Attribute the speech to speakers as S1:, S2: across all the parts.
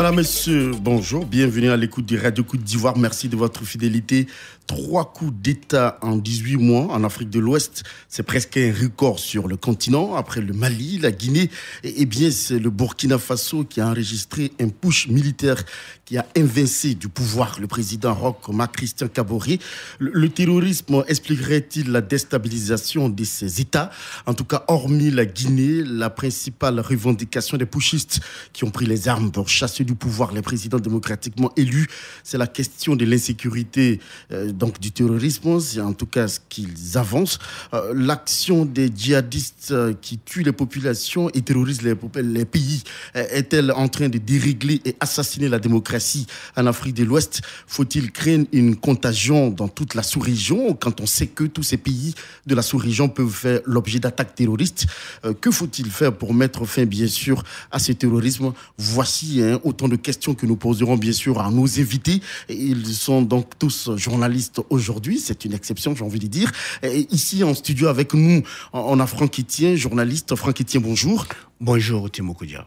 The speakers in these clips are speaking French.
S1: Madame, Monsieur, bonjour, bienvenue à l'écoute du Radio Côte d'Ivoire. Merci de votre fidélité. 3 coups d'État en 18 mois en Afrique de l'Ouest, c'est presque un record sur le continent. Après le Mali, la Guinée, et bien c'est le Burkina Faso qui a enregistré un push militaire qui a invincé du pouvoir le président Roch Marc Christian Kaboré. Le terrorisme expliquerait-il la déstabilisation de ces États? En tout cas, hormis la Guinée, la principale revendication des pushistes qui ont pris les armes pour chasser du pouvoir les présidents démocratiquement élus, c'est la question de l'insécurité, donc du terrorisme, c'est en tout cas ce qu'ils avancent. L'action des djihadistes qui tuent les populations et terrorisent les pays est-elle en train de dérégler et assassiner la démocratie en Afrique de l'Ouest? Faut-il créer une contagion dans toute la sous-région quand on sait que tous ces pays de la sous-région peuvent faire l'objet d'attaques terroristes? Que faut-il faire pour mettre fin, bien sûr, à ce terrorisme? Voici autant de questions que nous poserons, bien sûr, à nos invités. Ils sont donc tous journalistes aujourd'hui, c'est une exception, j'ai envie de dire. Et ici, en studio avec nous, on a Franck Etienne, journaliste. Franck Etienne, bonjour.
S2: Bonjour, Timo Koudia.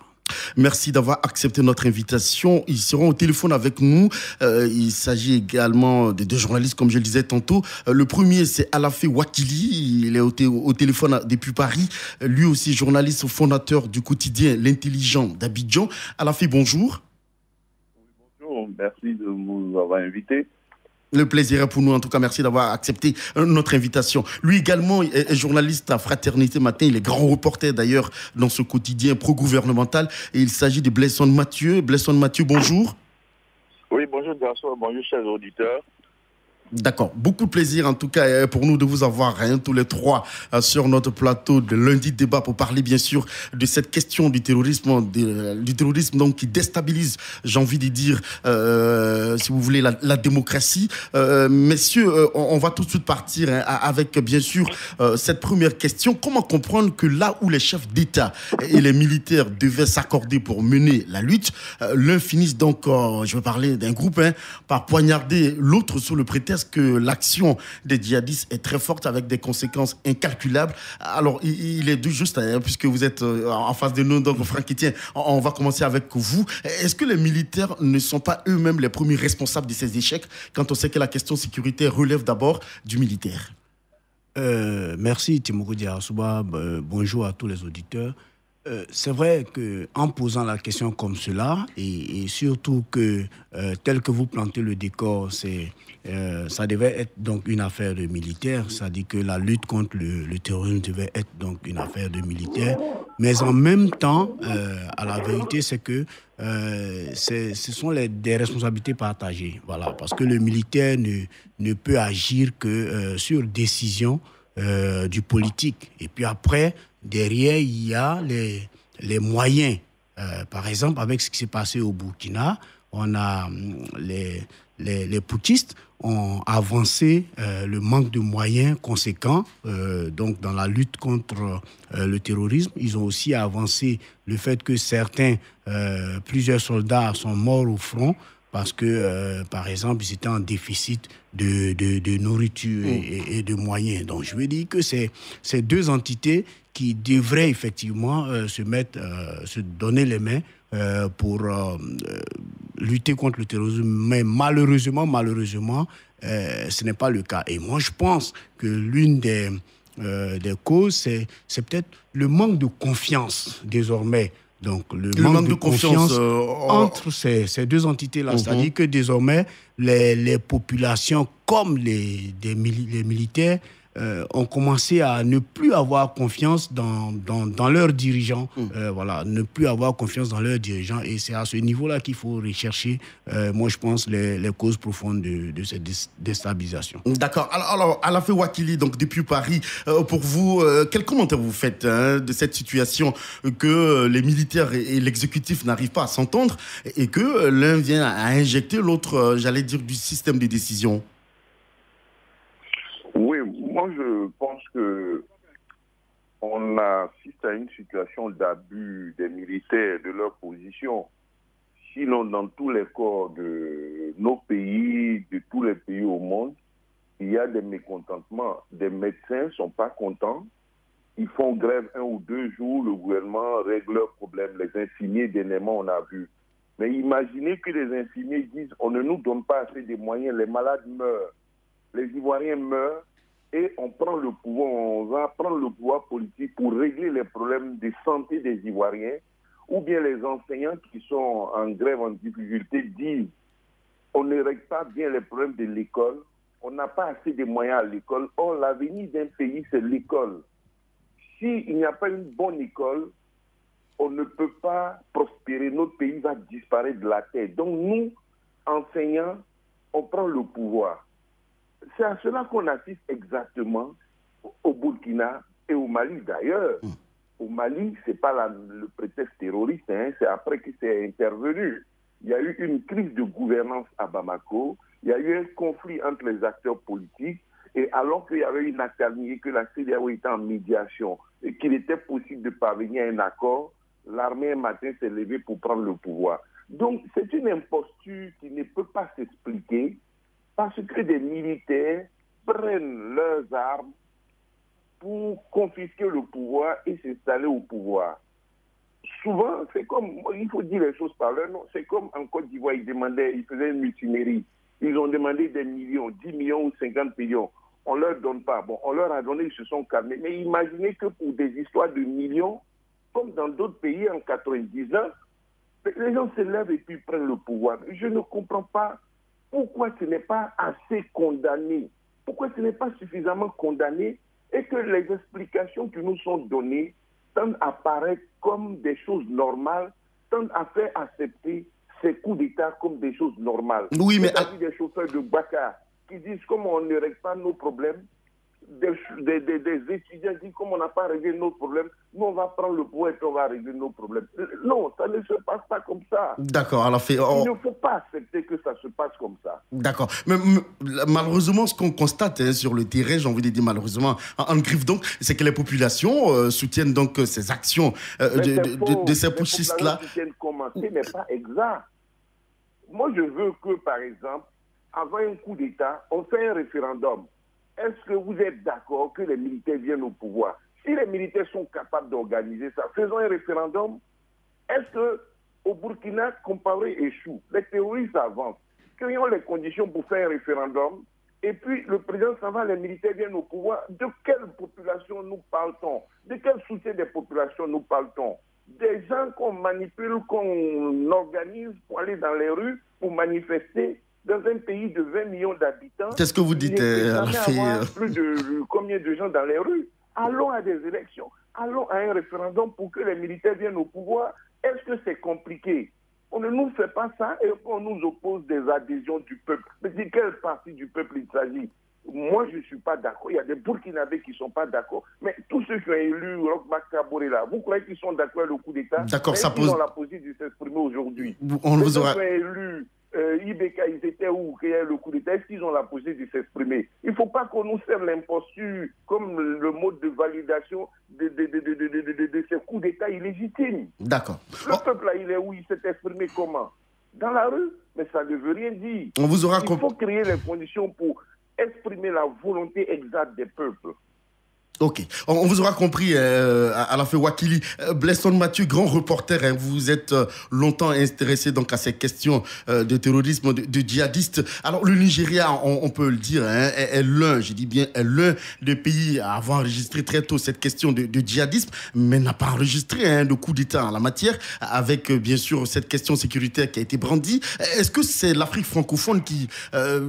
S1: Merci d'avoir accepté notre invitation. Ils seront au téléphone avec nous. Il s'agit également de 2 journalistes, comme je le disais tantôt. Le premier, c'est Alafé Wakili. Il est au téléphone depuis Paris. Lui aussi, journaliste fondateur du quotidien L'Intelligent d'Abidjan. Alafé, bonjour.
S3: Bonjour, merci de nous avoir invités.
S1: Le plaisir est pour nous. En tout cas, merci d'avoir accepté notre invitation. Lui également est journaliste à Fraternité Matin. Il est grand reporter d'ailleurs dans ce quotidien pro-gouvernemental. Et il s'agit de Blesson Mathieu. Blesson Mathieu, bonjour.
S3: Oui, bonjour Gaston, bonjour chers auditeurs.
S1: D'accord. Beaucoup de plaisir en tout cas pour nous de vous avoir tous les 3 sur notre plateau de lundi débat pour parler bien sûr de cette question du terrorisme donc qui déstabilise, j'ai envie de dire, si vous voulez, la démocratie. Messieurs, on va tout de suite partir avec bien sûr cette première question. Comment comprendre que là où les chefs d'État et les militaires devaient s'accorder pour mener la lutte, l'un finisse donc, je vais parler d'un groupe, par poignarder l'autre sous le prétexte que l'action des djihadistes est très forte avec des conséquences incalculables. Alors, il est juste, puisque vous êtes en face de nous, donc Franck Etienne, on va commencer avec vous. Est-ce que les militaires ne sont pas eux-mêmes les premiers responsables de ces échecs quand on sait que la question sécuritaire relève d'abord du militaire?
S2: Merci Timo Koudia. Bonjour à tous les auditeurs. C'est vrai qu'en posant la question comme cela, et surtout que tel que vous plantez le décor, ça devait être donc une affaire de militaires, c'est-à-dire que la lutte contre le terrorisme devait être donc une affaire de militaires, mais en même temps, à la vérité, c'est que ce sont des responsabilités partagées, voilà, parce que le militaire ne peut agir que sur décision du politique, et puis après, derrière, il y a les moyens. Par exemple, avec ce qui s'est passé au Burkina, on a les putschistes ont avancé le manque de moyens conséquents donc dans la lutte contre le terrorisme. Ils ont aussi avancé le fait que plusieurs soldats sont morts au front parce que, par exemple, ils étaient en déficit de nourriture et de moyens. Donc, je veux dire que c'est ces 2 entités qui devraient effectivement se donner les mains pour lutter contre le terrorisme. Mais malheureusement, ce n'est pas le cas. Et moi, je pense que l'une des causes, c'est peut-être le manque de confiance désormais. Donc, le manque de confiance entre ces 2 entités-là. C'est-à-dire que désormais, les populations comme les militaires ont commencé à ne plus avoir confiance dans leurs dirigeants. Voilà, ne plus avoir confiance dans leurs dirigeants. Et c'est à ce niveau-là qu'il faut rechercher, moi je pense, les causes profondes de cette déstabilisation.
S1: D'accord. Alors Alafé Wakili, donc depuis Paris, pour vous, quel commentaire vous faites de cette situation que les militaires et l'exécutif n'arrivent pas à s'entendre et que l'un vient à injecter l'autre, j'allais dire, du système de décision?
S3: Oui, moi je pense que on assiste à une situation d'abus des militaires de leur position. Sinon, dans tous les corps de nos pays, de tous les pays au monde, il y a des mécontentements. Des médecins ne sont pas contents. Ils font grève 1 ou 2 jours, le gouvernement règle leurs problèmes. Les infirmiers, dernièrement, on a vu Mais imaginez que les infirmiers disent on ne nous donne pas assez de moyens, les malades meurent, les Ivoiriens meurent, et on prend le pouvoir, on va prendre le pouvoir politique pour régler les problèmes de santé des Ivoiriens, ou bien les enseignants qui sont en grève, en difficulté, disent on ne règle pas bien les problèmes de l'école, on n'a pas assez de moyens à l'école. Or, l'avenir d'un pays, c'est l'école. S'il n'y a pas une bonne école, on ne peut pas prospérer. Notre pays va disparaître de la terre. Donc, nous, enseignants, on prend le pouvoir. C'est à cela qu'on assiste exactement au Burkina et au Mali d'ailleurs. Au Mali, ce n'est pas le prétexte terroriste, c'est après que c'est intervenu. Il y a eu une crise de gouvernance à Bamako, il y a eu un conflit entre les acteurs politiques, et alors qu'il y avait une accalmie, que la CEDEAO était en médiation, et qu'il était possible de parvenir à un accord, l'armée un matin s'est levée pour prendre le pouvoir. Donc c'est une imposture qui ne peut pas s'expliquer, parce que des militaires prennent leurs armes pour confisquer le pouvoir et s'installer au pouvoir. Souvent, c'est comme, il faut dire les choses par leur nom, c'est comme en Côte d'Ivoire, ils faisaient une mutinerie. Ils ont demandé des millions, 10 millions ou 50 millions. On ne leur donne pas. Bon, on leur a donné, ils se sont calmés. Mais imaginez que pour des histoires de millions, comme dans d'autres pays en 99, les gens se lèvent et puis prennent le pouvoir. Je ne comprends pas pourquoi ce n'est pas assez condamné, pourquoi ce n'est pas suffisamment condamné et que les explications qui nous sont données tendent à paraître comme des choses normales, tendent à faire accepter ces coups d'État comme des choses normales.
S1: Oui, mais...
S3: Il y a des chauffeurs de Bakar qui disent comme on ne règle pas nos problèmes, des étudiants disent comme on n'a pas réglé nos problèmes, nous on va prendre le pouvoir et on va régler nos problèmes. Non, ça ne se passe pas comme ça.
S1: D'accord, alors
S3: il ne faut pas accepter que ça se passe comme ça.
S1: D'accord, mais malheureusement ce qu'on constate sur le terrain, j'ai envie de dire malheureusement en griffe donc, c'est que les populations soutiennent donc ces actions de ces putschistes-là.
S3: Les populations comment? Ce n'est pas exact. Moi je veux que par exemple, avant un coup d'État, on fait un référendum. Est-ce que vous êtes d'accord que les militaires viennent au pouvoir? Si les militaires sont capables d'organiser ça, faisons un référendum. Est-ce qu'au Burkina, Compaoré échoue? Les terroristes avancent. Créons les conditions pour faire un référendum. Et puis, le président s'en va, les militaires viennent au pouvoir. De quelle population nous parle-t-on? De quel soutien des populations nous parle-t-on? Des gens qu'on manipule, qu'on organise pour aller dans les rues, pour manifester dans un pays de 20 millions d'habitants.
S1: Qu'est-ce que vous dites,
S3: plus de combien de gens dans les rues? Allons à des élections, allons à un référendum pour que les militaires viennent au pouvoir. Est-ce que c'est compliqué? On ne nous fait pas ça et on nous oppose des adhésions du peuple. Mais de quelle partie du peuple il s'agit? Moi, je ne suis pas d'accord. Il y a des Burkinabés qui ne sont pas d'accord. Mais tous ceux qui ont élu Roch Kaboré là, vous croyez qu'ils sont d'accord avec le coup d'État?
S1: D'accord, ça pose...
S3: Ils ont la possibilité de s'exprimer aujourd'hui.
S1: On vous aura...
S3: Ceux qui ont élu Ibeka, ils étaient où qu'il y a le coup d'État? Est-ce qu'ils ont la possibilité de s'exprimer? Il ne faut pas qu'on nous serve l'imposture comme le mode de validation de ces coups d'État illégitimes.
S1: D'accord.
S3: Le peuple là, il est où? Il s'est exprimé comment? Dans la rue? Mais ça ne veut rien dire.
S1: On vous aura...
S3: Il faut créer les conditions pour exprimer la volonté exacte des peuples.
S1: Ok, on vous aura compris à la fin, Wakili. Blesson Mathieu, grand reporter, hein, vous êtes longtemps intéressé donc à ces questions de terrorisme, de djihadistes. Alors le Nigeria, on peut le dire, hein, est l'un, je dis bien, est l'un des pays à avoir enregistré très tôt cette question de djihadisme, mais n'a pas enregistré de coup d'État en la matière, avec bien sûr cette question sécuritaire qui a été brandie. Est-ce que c'est l'Afrique francophone qui,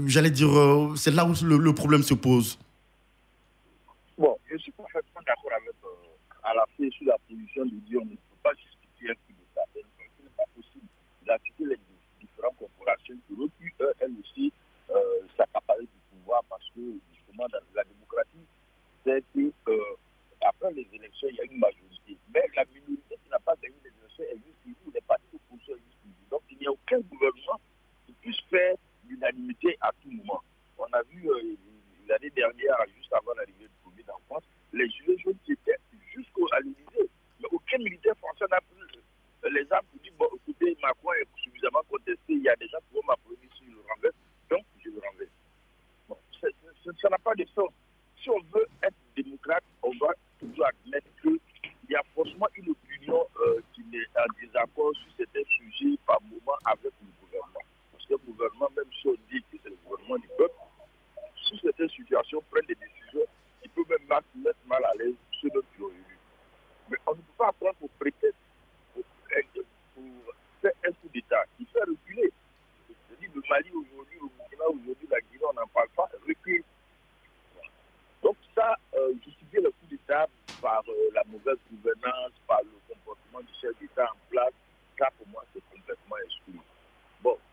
S1: j'allais dire, c'est là où le problème se pose?
S4: Bon, je suis parfaitement d'accord avec à la fin sur la position de dire on ne peut pas justifier un coup d'État. Ce n'est pas possible d'accepter les différentes corporations qui auraient pu, elles aussi, s'accaparer du pouvoir parce que, justement, dans la démocratie, c'est que après les élections, il y a une majorité. Mais la minorité qui n'a pas gagné les élections existe toujours, les partis d'opposition existent toujours. Donc, il n'y a aucun gouvernement qui puisse faire l'unanimité à tout moment. On a vu l'année dernière, juste avant l'arrivée de Covid en France, les gilets jaunes qui étaient jusqu'à l'Élysée. Mais aucun militaire français n'a pris les armes pour dire, bon, écoutez, Macron est suffisamment contesté, il y a des gens qui vont m'applaudir sur le renverse. Donc,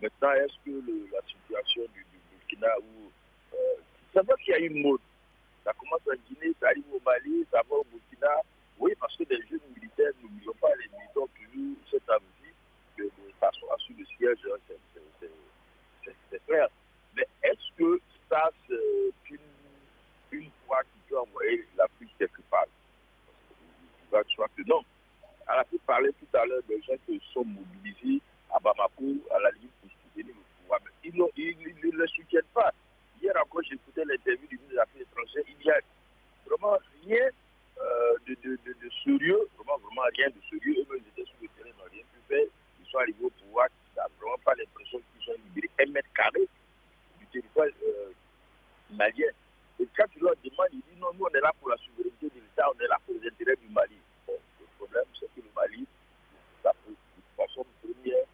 S4: Maintenant, est-ce que la situation du Burkina, c'est vrai qu'il y a une mode. Ça commence en Guinée, ça arrive au Mali, ça va au Burkina. Oui, parce que les jeunes militaires, n'oublions pas, les militaires ont toujours cette envie de s'asseoir sur le siège, c'est clair. Mais est-ce que ça, c'est une voie qui peut envoyer l'Afrique quelque part? Je crois que non. On a pu parler tout à l'heure des gens qui sont mobilisés à Bamako, à la limite, pour soutenir le pouvoir. Mais ils ne le soutiennent pas. Hier encore, j'écoutais l'interview du ministre des Affaires étrangères. Il y a vraiment rien de sérieux, vraiment rien de sérieux. Eux-mêmes, ils étaient sur le terrain, ils n'ont rien pu faire. Ils sont arrivés au pouvoir, ils n'ont vraiment pas l'impression qu'ils ont libéré 1 mètre carré du territoire malien. Et quand tu leur demandes, ils disent non, nous on est là pour la souveraineté de l'État, on est là pour les intérêts du Mali. Bon, le problème, c'est que le Mali, de façon première,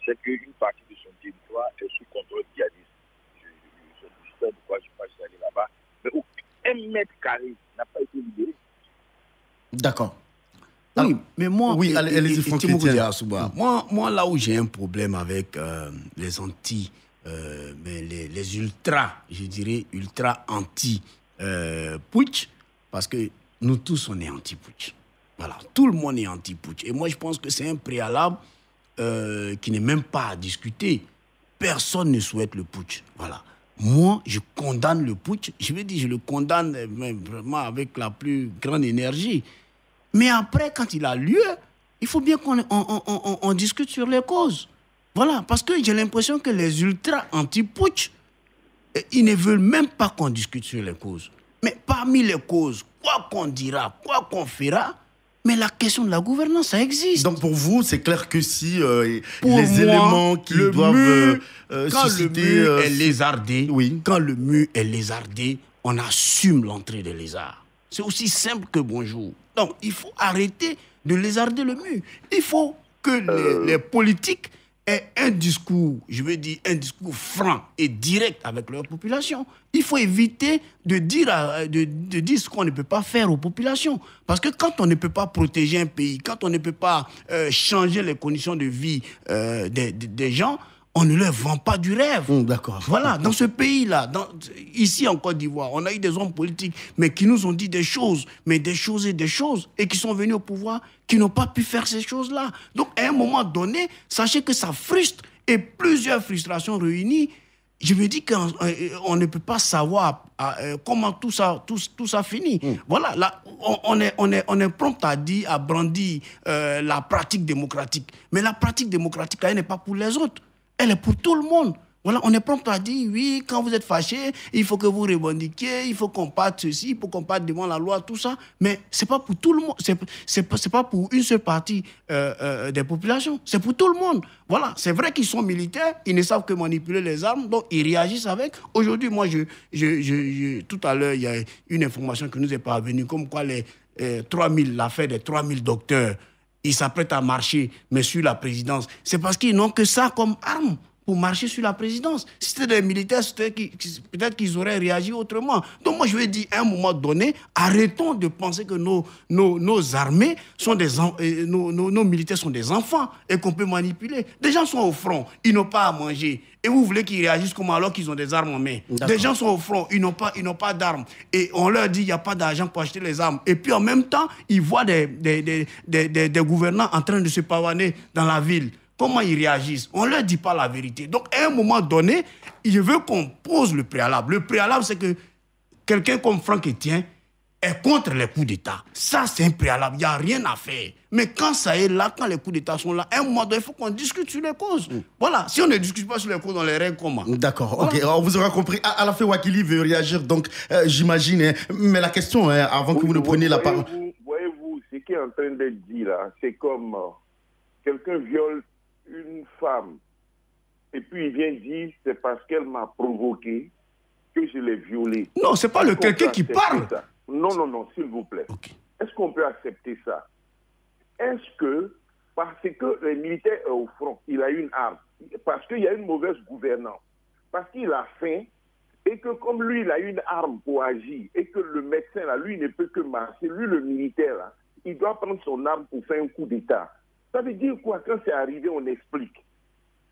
S4: c'est qu'une partie de son territoire est sous contrôle djihadiste. Je sais de quoi je passe aller là-bas. Mais 1 mètre carré n'a pas été libéré.
S1: D'accord.
S2: Oui, mais moi,
S1: oui, allez-y, Franck Chrétien.
S2: Moi, là où j'ai un problème avec les anti, mais les ultra, je dirais ultra anti-putsch, parce que nous tous, on est anti-putsch. Voilà, tout le monde est anti-putsch. Et moi, je pense que c'est un préalable qui n'est même pas à discuter. Personne ne souhaite le putsch. Voilà. Moi, je condamne le putsch. Je veux dire, je le condamne même vraiment avec la plus grande énergie. Mais après, quand il a lieu, il faut bien qu'on discute sur les causes. Voilà, parce que j'ai l'impression que les ultras anti-putsch, ils ne veulent même pas qu'on discute sur les causes. Mais parmi les causes, quoi qu'on dira, quoi qu'on fera, mais la question de la gouvernance, ça existe.
S1: Donc pour vous, c'est clair que si les éléments qui doivent susciter...
S2: Quand le mur est lézardé,
S1: oui.
S2: Quand le mur est lézardé, on assume l'entrée des lézards. C'est aussi simple que bonjour. Donc, il faut arrêter de lézarder le mur. Il faut que les politiques aient un discours, je veux dire, un discours franc et direct avec leur population. Il faut éviter de dire ce qu'on ne peut pas faire aux populations. Parce que quand on ne peut pas protéger un pays, quand on ne peut pas changer les conditions de vie des gens, on ne leur vend pas du rêve.
S1: D'accord.
S2: Voilà, dans ce pays-là, ici en Côte d'Ivoire, on a eu des hommes politiques, mais qui nous ont dit des choses, mais des choses, et qui sont venus au pouvoir, qui n'ont pas pu faire ces choses-là. Donc, à un moment donné, sachez que ça frustre, et plusieurs frustrations réunies, je me dis qu'on ne peut pas savoir comment tout ça finit. Voilà, là, on est prompt à brandir la pratique démocratique. Mais la pratique démocratique, elle n'est pas pour les autres. Elle est pour tout le monde. Voilà, on est prompt à dire, oui, quand vous êtes fâché, il faut que vous revendiquiez, il faut qu'on parte ceci, il faut qu'on parte devant la loi, tout ça. Mais c'est pas pour tout le monde, c'est pas pour une seule partie des populations, c'est pour tout le monde. Voilà, c'est vrai qu'ils sont militaires, ils ne savent que manipuler les armes, donc ils réagissent avec. Aujourd'hui, moi, tout à l'heure, il y a une information qui nous est parvenue, comme quoi l'affaire des 3000 docteurs, ils s'apprêtent à marcher, mais sur la présidence. C'est parce qu'ils n'ont que ça comme arme pour marcher sur la présidence. Si c'était des militaires, peut-être qu'ils auraient réagi autrement. Donc moi, je vais dire, à un moment donné, arrêtons de penser que nos armées sont nos militaires sont des enfants et qu'on peut manipuler. Des gens sont au front, ils n'ont pas à manger. Et vous voulez qu'ils réagissent comment alors qu'ils ont des armes en main? Des gens sont au front, ils n'ont pas d'armes. Et on leur dit, il n'y a pas d'argent pour acheter les armes. Et puis en même temps, ils voient des gouvernants en train de se pavaner dans la ville. Comment ils réagissent? On ne leur dit pas la vérité. Donc, à un moment donné, je veux qu'on pose le préalable. Le préalable, c'est que quelqu'un comme Franck Etienne est contre les coups d'État. Ça, c'est un préalable. Il n'y a rien à faire. Mais quand ça est là, quand les coups d'État sont là, à un moment donné, il faut qu'on discute sur les causes. Voilà. Si on ne discute pas sur les causes, on les règle comment?
S1: D'accord.
S2: Voilà.
S1: OK. Alors, vous aurez compris. Alain Wakili veut réagir, donc j'imagine. Hein, mais la question, avant que vous ne preniez la parole...
S3: Voyez-vous, ce qui est en train d'être dit là, c'est comme quelqu'un viole une femme et puis il vient dire c'est parce qu'elle m'a provoqué que je l'ai violée.
S2: Non, c'est pas le quelqu'un qui parle.
S3: Ça? Non, s'il vous plaît.
S2: Okay.
S3: Est-ce qu'on peut accepter ça? Est-ce que parce que le militaire est au front, il a une arme, parce qu'il y a une mauvaise gouvernance, parce qu'il a faim et que comme lui il a une arme pour agir et que le médecin là, lui ne peut que marcher, lui le militaire là, il doit prendre son arme pour faire un coup d'État. Ça veut dire quoi? Quand c'est arrivé, on explique.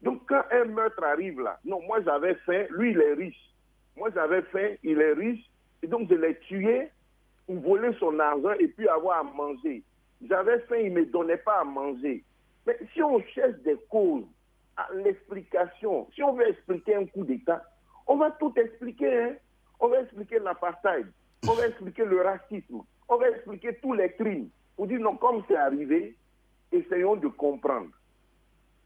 S3: Donc, quand un meurtre arrive là, non, moi j'avais faim, lui il est riche. Moi j'avais faim, il est riche, et donc je l'ai tué pour voler son argent et puis avoir à manger. J'avais faim, il ne me donnait pas à manger. Mais si on cherche des causes, l'explication, si on veut expliquer un coup d'État, on va tout expliquer. Hein? On va expliquer l'apartheid, on va expliquer le racisme, on va expliquer tous les crimes. Pour dire non, comme c'est arrivé, essayons de comprendre.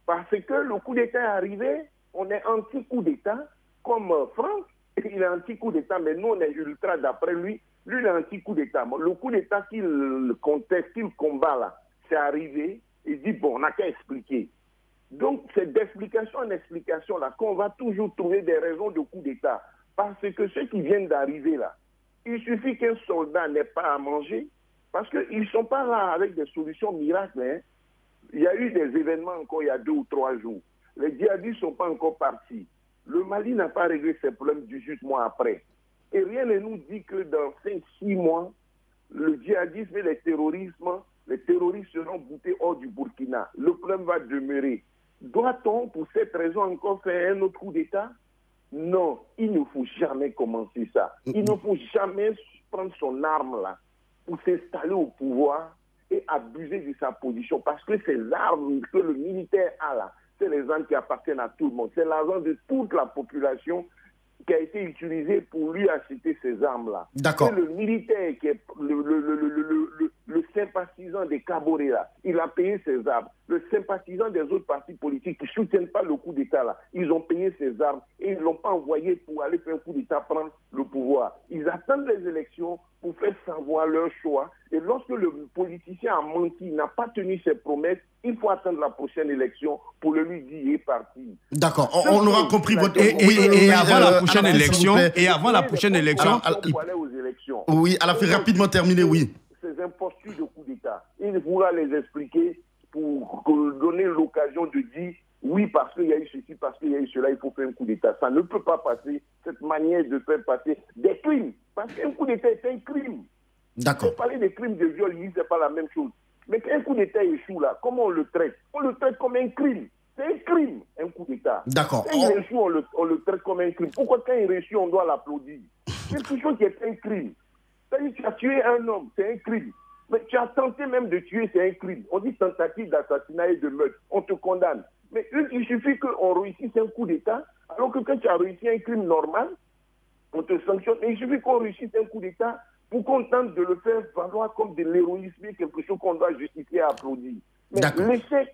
S3: Parce que le coup d'État est arrivé, on est anti-coup d'État, comme France, il est anti-coup d'État, mais nous on est ultra d'après lui. Lui, il est anti-coup d'État. Le coup d'État qu'il conteste, qu'il combat là, c'est arrivé, il dit bon, on n'a qu'à expliquer. Donc c'est d'explication en explication là qu'on va toujours trouver des raisons de coup d'État. Parce que ceux qui viennent d'arriver là, il suffit qu'un soldat n'ait pas à manger, parce qu'ils ne sont pas là avec des solutions miracles. Hein. Il y a eu des événements encore il y a 2 ou 3 jours. Les djihadistes ne sont pas encore partis. Le Mali n'a pas réglé ses problèmes 18 mois après. Et rien ne nous dit que dans 5-6 mois, le djihadisme et les terroristes seront boutés hors du Burkina. Le problème va demeurer. Doit-on, pour cette raison, encore faire un autre coup d'État? Non, il ne faut jamais commencer ça. Il ne faut jamais prendre son arme là pour s'installer au pouvoir et abuser de sa position. Parce que ces armes que le militaire a là, c'est les armes qui appartiennent à tout le monde. C'est l'argent de toute la population qui a été utilisé pour lui acheter ces armes-là.
S1: D'accord.
S3: C'est le militaire qui est le sympathisant des Kaboré, là. Il a payé ses armes. Le sympathisant des autres partis politiques qui ne soutiennent pas le coup d'État, là, ils ont payé ses armes et ils ne l'ont pas envoyé pour aller faire un coup d'État, prendre le pouvoir. Ils attendent les élections pour faire savoir leur choix. Et lorsque le politicien a menti, n'a pas tenu ses promesses, il faut attendre la prochaine élection pour le lui dire il est parti.
S1: D'accord, on aura compris votre...
S2: Et avant la prochaine élection,
S3: il faut aller aux élections.
S1: Oui, à la fin, rapidement terminé, oui.
S3: Ces impostures de coup d'État, il faudra les expliquer pour donner l'occasion de dire oui, parce qu'il y a eu ceci, parce qu'il y a eu cela, il faut faire un coup d'État. Ça ne peut pas passer, cette manière de faire passer des crimes. Parce qu'un coup d'État est un crime.
S1: D'accord.
S3: Parler des crimes de viol, ce n'est pas la même chose. Mais qu'un coup d'État échoue là, comment on le traite? On le traite comme un crime. C'est un crime, un coup d'État.
S1: D'accord.
S3: Quand il échoue, on le traite comme un crime. Pourquoi quand il réussit, on doit l'applaudir? C'est quelque chose qui est un crime. C'est-à-dire que tu as tué un homme, c'est un crime. Mais tu as tenté même de tuer, c'est un crime. On dit tentative d'assassinat et de meurtre. On te condamne. Mais il suffit qu'on réussisse un coup d'État, alors que quand tu as réussi un crime normal, on te sanctionne. Mais il suffit qu'on réussisse un coup d'État pour qu'on tente de le faire valoir comme de l'héroïsme, quelque chose qu'on doit justifier et applaudir. Mais l'échec,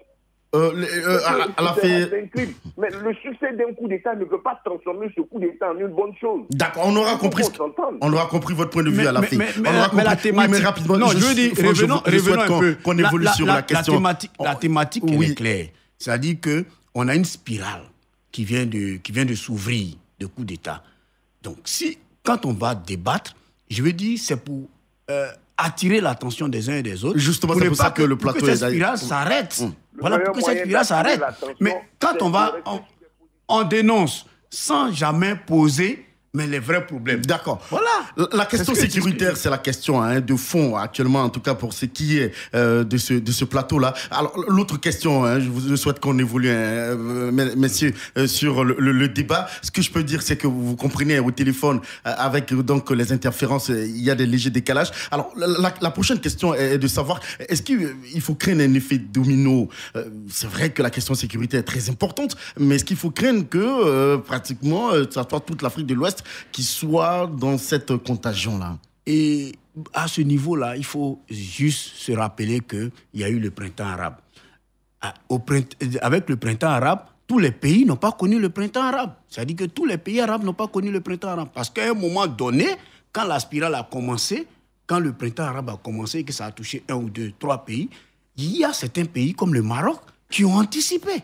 S3: c'est un crime. Mais le succès d'un coup d'État ne peut pas transformer ce coup d'État en une bonne chose.
S1: D'accord, on aura compris votre point de vue à la fin.
S2: Mais la thématique...
S1: mais rapidement,
S2: non, je veux dire, revenons un peu.
S1: Qu'on évolue sur la question.
S2: La thématique, elle est claire. C'est-à-dire qu'on a une spirale qui vient de s'ouvrir de coup d'État. Donc, quand on va débattre, je veux dire, c'est pour attirer l'attention des uns et des autres.
S1: Justement, c'est pour ça que le plateau
S2: est... Pour que cette spirale s'arrête. Voilà, pour que cette spirale s'arrête. Mais quand on dénonce sans jamais poser les vrais problèmes.
S1: D'accord.
S2: Voilà.
S1: La question sécuritaire, c'est la question de fond actuellement, en tout cas pour ce qui est de ce plateau-là. Alors, l'autre question, je vous souhaite qu'on évolue, messieurs, sur le débat. Ce que je peux dire, c'est que vous comprenez, au téléphone, avec donc les interférences, il y a des légers décalages. Alors, la prochaine question est de savoir, est-ce qu'il faut craindre un effet domino? C'est vrai que la question sécuritaire est très importante, mais est-ce qu'il faut craindre que pratiquement, ça soit toute l'Afrique de l'Ouest qui soit dans cette contagion-là?
S2: Et à ce niveau-là, il faut juste se rappeler qu'il y a eu le printemps arabe. Avec le printemps arabe, tous les pays n'ont pas connu le printemps arabe. C'est-à-dire que tous les pays arabes n'ont pas connu le printemps arabe. Parce qu'à un moment donné, quand la spirale a commencé, quand le printemps arabe a commencé et que ça a touché 1 ou 2, 3 pays, il y a certains pays comme le Maroc qui ont anticipé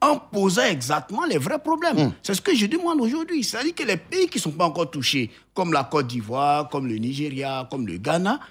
S2: en posant exactement les vrais problèmes. C'est ce que je demande aujourd'hui. C'est-à-dire que les pays qui ne sont pas encore touchés, comme la Côte d'Ivoire, comme le Nigeria, comme le Ghana,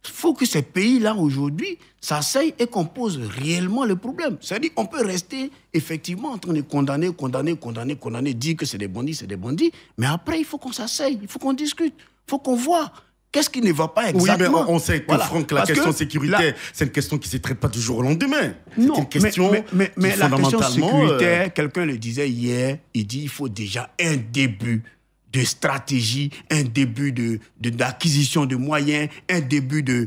S2: il faut que ces pays-là, aujourd'hui, s'asseyent et qu'on pose réellement le problème. C'est-à-dire qu'on peut rester, effectivement, en train de condamner, dire que c'est des bandits, mais après, il faut qu'on s'asseye, il faut qu'on discute, il faut qu'on voit Qu'est-ce qui ne va pas exactement?
S1: Oui, mais on sait que, Franck, la question sécuritaire, c'est une question qui ne se traite pas du jour au lendemain.
S2: Non,
S1: c'est une question
S2: mais la question sécuritaire, quelqu'un le disait hier, il dit il faut déjà un début de stratégie, un début d'acquisition de moyens, un début de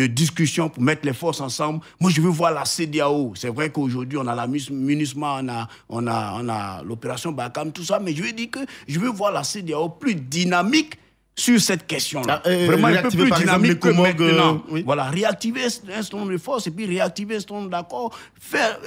S2: discussion pour mettre les forces ensemble. Moi, je veux voir la CEDEAO. C'est vrai qu'aujourd'hui, on a la MINUSMA, on a l'opération Barkhane, tout ça, mais je veux dire que je veux voir la CEDEAO plus dynamique sur cette question-là. Vraiment un peu plus dynamique que maintenant. Oui. Voilà, réactiver un certain nombre de forces et puis réactiver un certain nombre d'accords, faire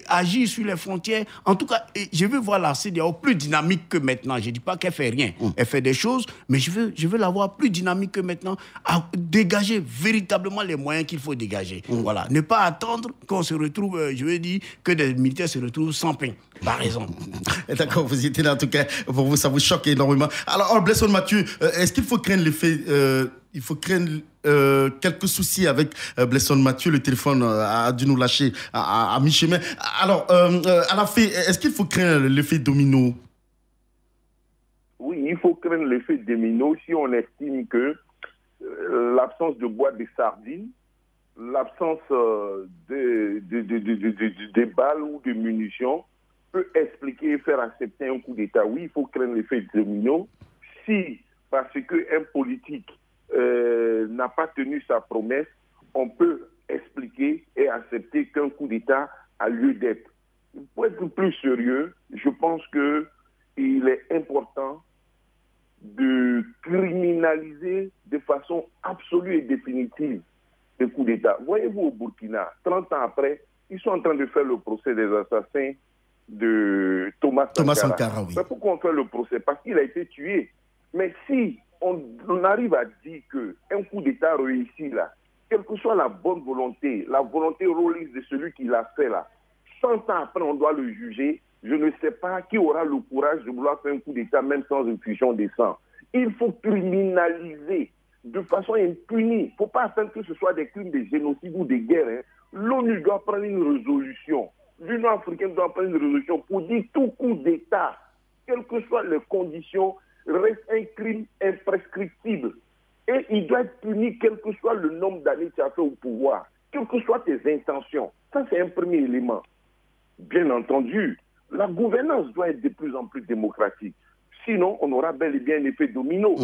S2: agir sur les frontières. En tout cas, je veux voir la CEDEAO plus dynamique que maintenant. Je ne dis pas qu'elle fait rien. Elle fait des choses, mais je veux la voir plus dynamique que maintenant, à dégager véritablement les moyens qu'il faut dégager. Voilà, ne pas attendre qu'on se retrouve, je veux dire, que des militaires se retrouvent sans pain, par exemple.
S1: D'accord, vous y étiez là, en tout cas, pour vous, ça vous choque énormément. Alors, Blesson Mathieu, est-ce qu'il faut craindre l'effet, il faut craindre quelques soucis avec Blesson Mathieu, le téléphone a dû nous lâcher à mi-chemin. Alors, à la fin, est-ce qu'il faut craindre l'effet domino?
S3: Oui, il faut craindre l'effet domino si on estime que l'absence de boîte de sardines, l'absence de balles ou de munitions peut expliquer et faire accepter un coup d'État. Oui, il faut craindre l'effet domino. Si, parce qu'un politique n'a pas tenu sa promesse, on peut expliquer et accepter qu'un coup d'État a lieu d'être. Pour être plus sérieux, je pense qu'il est important de criminaliser de façon absolue et définitive le coup d'État. Voyez-vous au Burkina, 30 ans après, ils sont en train de faire le procès des assassins de Thomas Sankara. Oui. Mais pourquoi on fait le procès? Parce qu'il a été tué. Mais si on arrive à dire qu'un coup d'État réussi là, quelle que soit la bonne volonté, la volonté rôliste de celui qui l'a fait là, 100 ans après on doit le juger, je ne sais pas qui aura le courage de vouloir faire un coup d'État même sans effusion de sang. Il faut criminaliser de façon impunie. Il ne faut pas attendre que ce soit des crimes de génocide ou de guerre. Hein. L'ONU doit prendre une résolution. L'Union africaine doit prendre une résolution pour dire tout coup d'État, quelles que soient les conditions, reste un crime imprescriptible. Et il doit être puni quel que soit le nombre d'années que tu as fait au pouvoir, quelles que soient tes intentions. Ça, c'est un premier élément. Bien entendu, la gouvernance doit être de plus en plus démocratique. Sinon, on aura bel et bien un effet domino.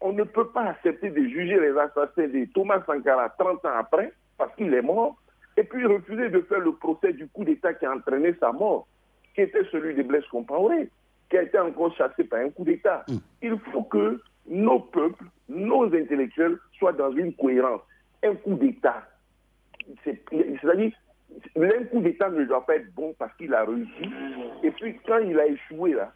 S3: On ne peut pas accepter de juger les assassins de Thomas Sankara 30 ans après, parce qu'il est mort, et puis refuser de faire le procès du coup d'État qui a entraîné sa mort, qui était celui de Blaise Compaoré, qui a été encore chassé par un coup d'État. Il faut que nos peuples, nos intellectuels soient dans une cohérence. Un coup d'État, c'est-à-dire, un coup d'État ne doit pas être bon parce qu'il a réussi. Et puis, quand il a échoué, là,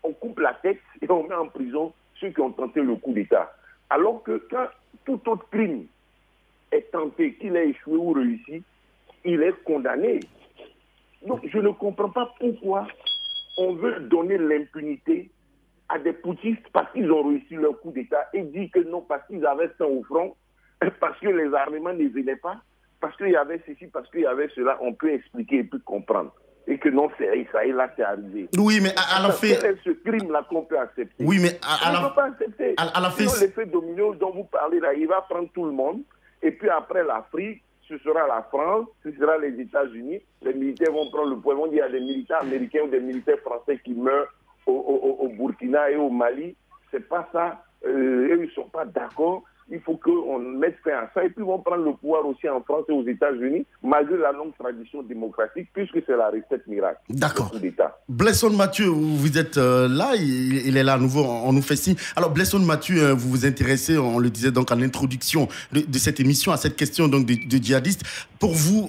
S3: on coupe la tête et on met en prison ceux qui ont tenté le coup d'État. Alors que quand tout autre crime est tenté, qu'il ait échoué ou réussi, il est condamné. Donc, je ne comprends pas pourquoi on veut donner l'impunité à des putschistes parce qu'ils ont réussi leur coup d'État et dire que non, parce qu'ils avaient ça au front, parce que les armements ne venaient pas, parce qu'il y avait ceci, parce qu'il y avait cela, on peut expliquer et puis comprendre. Et que non, c'est ça et là, c'est arrivé.
S1: Oui, mais à la fin...
S3: Quel est ce crime-là qu'on peut accepter?
S1: Oui, mais
S3: on ne peut pas accepter.
S1: À la fin...
S3: Sinon, l'effet domino dont vous parlez là, il va prendre tout le monde. Et puis après l'Afrique, ce sera la France, ce sera les États-Unis. Les militaires vont prendre le pouvoir. Ils vont dire qu'il y a des militaires américains ou des militaires français qui meurent au Burkina et au Mali. C'est pas ça. Ils ne sont pas d'accord. Il faut qu'on mette fin à ça. Et puis, ils vont prendre le pouvoir aussi en France et aux États-Unis, malgré la longue tradition démocratique, puisque c'est la recette miracle.
S1: D'accord. Blesson Mathieu, vous êtes là, il est là à nouveau, on nous fait signe. Alors, Blesson Mathieu, vous vous intéressez, on le disait donc à l'introduction de cette émission, à cette question donc, de djihadistes. Pour vous,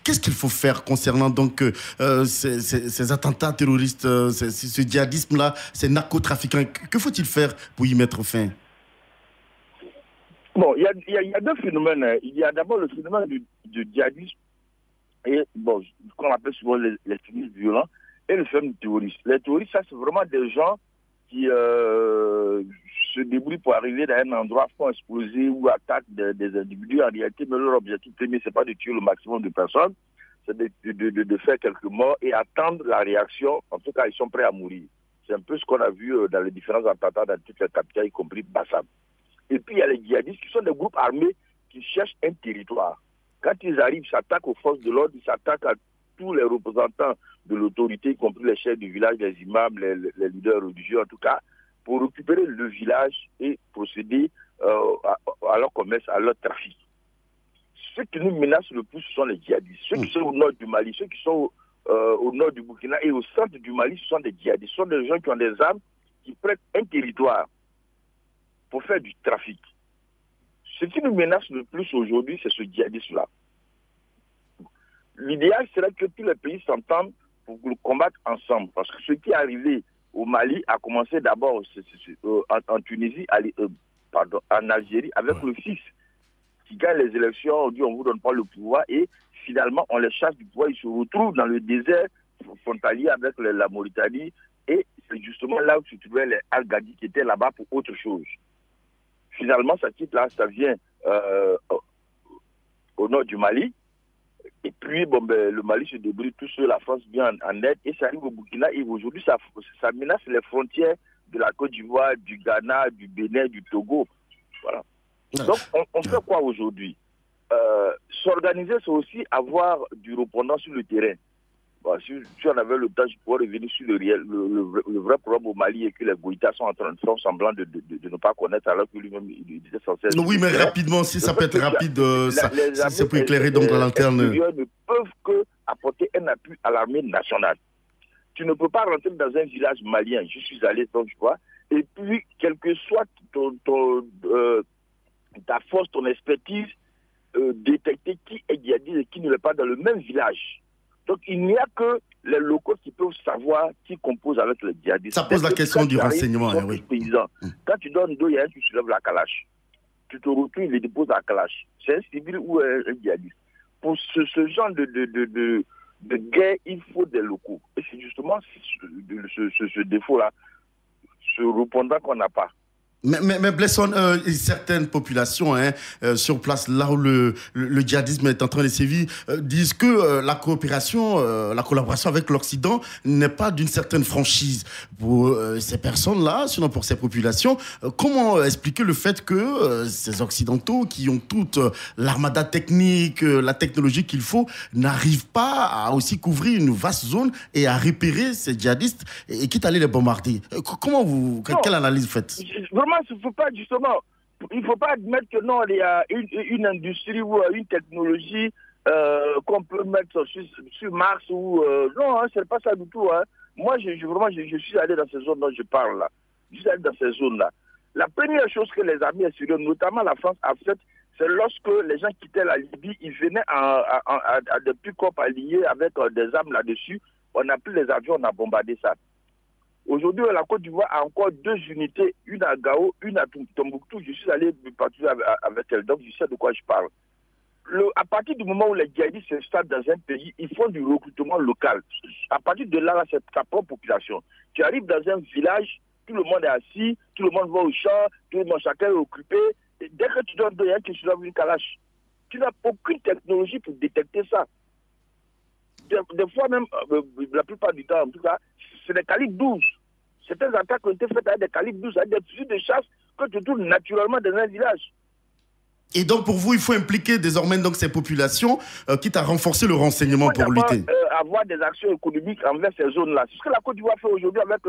S1: qu'est-ce qu'il faut faire concernant donc ces attentats terroristes, ce djihadisme-là, ces narcotrafiquants? Que faut-il faire pour y mettre fin?
S4: Bon, il y a deux phénomènes. Il y a d'abord le phénomène du djihadisme, et bon, qu'on appelle souvent les extrémistes violents, et le phénomène du terrorisme. Les terroristes, ça, c'est vraiment des gens qui se débrouillent pour arriver dans un endroit, font exploser ou attaquent des individus. En réalité, mais leur objectif premier, c'est pas de tuer le maximum de personnes, c'est de faire quelques morts et attendre la réaction. En tout cas, ils sont prêts à mourir. C'est un peu ce qu'on a vu dans les différents attentats dans toutes les capitales, y compris Bassam. Et puis il y a les djihadistes qui sont des groupes armés qui cherchent un territoire. Quand ils arrivent, ils s'attaquent aux forces de l'ordre, ils s'attaquent à tous les représentants de l'autorité, y compris les chefs du village, les imams, les leaders religieux en tout cas, pour récupérer le village et procéder à leur commerce, à leur trafic. Ceux qui nous menacent le plus, ce sont les djihadistes. Ceux qui sont au nord du Mali, ceux qui sont au nord du Burkina et au centre du Mali, ce sont des djihadistes. Ce sont des gens qui ont des armes, qui prennent un territoire pour faire du trafic. Ce qui nous menace le plus aujourd'hui, c'est ce djihadisme-là. L'idéal serait que tous les pays s'entendent pour le combattre ensemble. Parce que ce qui est arrivé au Mali a commencé d'abord en Tunisie, en Algérie, avec le fils qui gagne les élections. On dit on ne vous donne pas le pouvoir et finalement on les chasse du pouvoir. Ils se retrouvent dans le désert frontalier avec la Mauritanie et c'est justement là où se trouvaient les Al-Ghadi qui étaient là-bas pour autre chose. Finalement, ça quitte là, ça vient au nord du Mali. Et puis, le Mali se débrouille tout seul, la France vient en aide, et ça arrive au Burkina. Et aujourd'hui, ça menace les frontières de la Côte d'Ivoire, du Ghana, du Bénin, du Togo. Voilà. Donc, on fait quoi aujourd'hui? S'organiser, c'est aussi avoir du répondant sur le terrain. Bon, si on avait le temps, je pourrais revenir sur le vrai problème au Mali et que les Goïtas sont en train de faire semblant de ne pas connaître alors que lui-même il était censé...
S1: Oui, mais rapidement, si ça peut être rapide, ça peut éclairer donc la lanterne.
S4: Les ne peuvent que apporter un appui à l'armée nationale. Tu ne peux pas rentrer dans un village malien, je suis allé donc je vois, et puis quel que soit ta force, ton expertise, détecter qui est djihadiste et qui ne l'est pas dans le même village. Donc, il n'y a que les locaux qui peuvent savoir qui compose avec les djihadistes.
S1: Ça pose la question du renseignement. Oui.
S4: Paysans. Quand tu donnes deux, il y a un qui soulève la calache. Tu te retrouves, il dépose la calache. C'est un civil ou un djihadiste. Pour ce genre de guerre, il faut des locaux. Et c'est justement ce défaut-là, ce répondant qu'on n'a pas.
S1: Mais Blesson, certaines populations sur place, là où le djihadisme est en train de sévir, disent que la collaboration avec l'Occident n'est pas d'une certaine franchise. Pour ces personnes-là, sinon pour ces populations, comment expliquer le fait que ces Occidentaux, qui ont toute l'armada technique, la technologie qu'il faut, n'arrivent pas à aussi couvrir une vaste zone et à repérer ces djihadistes et quitte à aller les bombarder? Quelle analyse vous faites?
S4: Vraiment, il ne faut pas admettre que non, il y a une industrie ou une technologie qu'on peut mettre sur Mars ou non, ce n'est pas ça du tout. Hein. Moi, je suis allé dans ces zones dont je parle là. Je suis allé dans ces zones-là. La première chose que les armées syriennes, notamment la France, a faite, c'est lorsque les gens quittaient la Libye, ils venaient à des pick-up alliés avec des armes là-dessus. On a pris les avions, on a bombardé ça. Aujourd'hui, la Côte d'Ivoire a encore 2 unités, une à Gao, une à Tombouctou. Je suis allé partir avec elle, donc je sais de quoi je parle. À partir du moment où les djihadistes s'installent dans un pays, ils font du recrutement local. À partir de là, c'est ta propre population. Tu arrives dans un village, tout le monde est assis, tout le monde va au champ, tout le monde, chacun est occupé. Et dès que tu donnes rien, tu soulèves une calache. Tu n'as aucune technologie pour détecter ça. Des fois même, la plupart du temps, en tout cas, c'est des calibres 12. Certaines attaques ont été faites avec des calibres 12, avec des fusils de chasse que tu trouves naturellement dans un village.
S1: Et donc, pour vous, il faut impliquer désormais donc, ces populations, quitte à renforcer le renseignement pour lutter.
S4: Avoir des actions économiques envers ces zones-là. C'est ce que la Côte d'Ivoire fait aujourd'hui avec